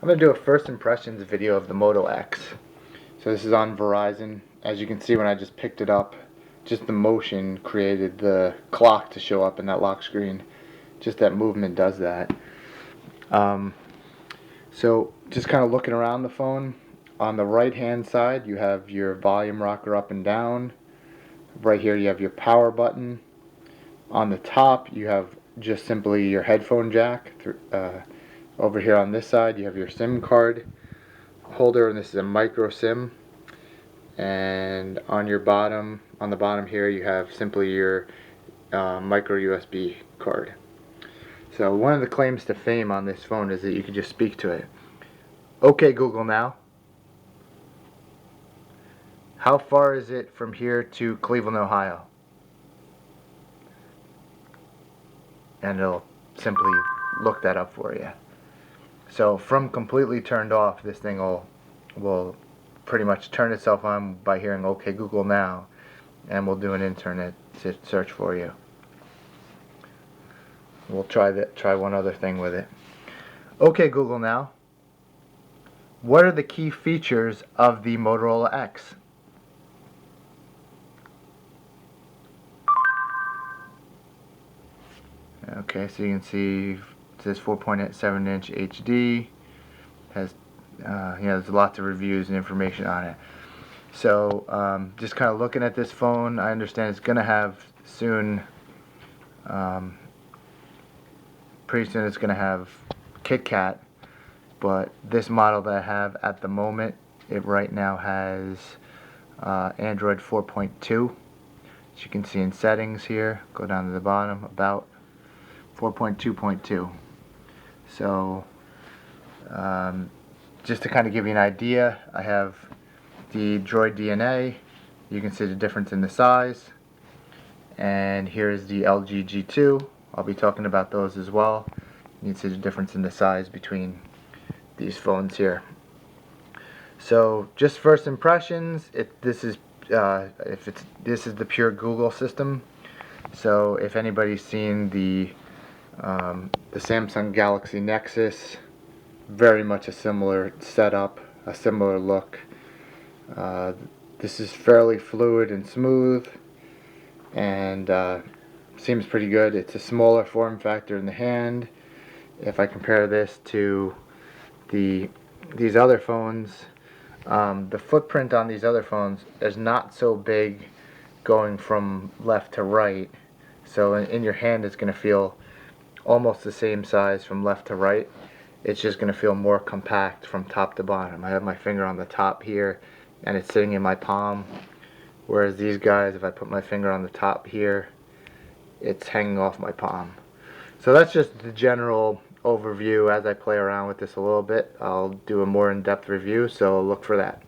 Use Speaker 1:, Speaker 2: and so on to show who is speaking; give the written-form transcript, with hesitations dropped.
Speaker 1: I'm going to do a first impressions video of the Moto X. So this is on Verizon. As you can see when I just picked it up, just the motion created the clock to show up in that lock screen. Just that movement does that. Um, so just kind of looking around the phone, on the right hand side you have your volume rocker up and down. Right here you have your power button. On the top you have just simply your headphone jack. Over here on this side you have your SIM card holder, and this is a micro SIM. And on the bottom here you have simply your micro USB card. So one of the claims to fame on this phone is that you can just speak to it. Okay Google, now how far is it from here to Cleveland, Ohio? And it'll simply look that up for you. So from completely turned off, this thing will pretty much turn itself on by hearing okay Google now, and we'll do an internet search for you. We'll try one other thing with it. Okay Google, now what are the key features of the Motorola X? Okay, so you can see it says 4.7 inch HD. Has there's lots of reviews and information on it. So just kind of looking at this phone, I understand it's gonna have soon. Pretty soon it's gonna have KitKat, but this model that I have at the moment, it right now has Android 4.2. As you can see in settings here, go down to the bottom, about 4.2.2. So just to kind of give you an idea, I have the Droid DNA. You can see the difference in the size. And here's the LG G2. I'll be talking about those as well. You can see the difference in the size between these phones here. So just first impressions, this is the pure Google system. So if anybody's seen the Samsung Galaxy Nexus, very much a similar setup, a similar look. This is fairly fluid and smooth, and seems pretty good. It's a smaller form factor in the hand. If I compare this to these other phones, the footprint on these other phones is not so big going from left to right. So in your hand it's going to feel almost the same size from left to right. It's just going to feel more compact from top to bottom. I have my finger on the top here and it's sitting in my palm, whereas these guys, if I put my finger on the top here, it's hanging off my palm. So that's just the general overview. As I play around with this a little bit, I'll do a more in-depth review, so look for that.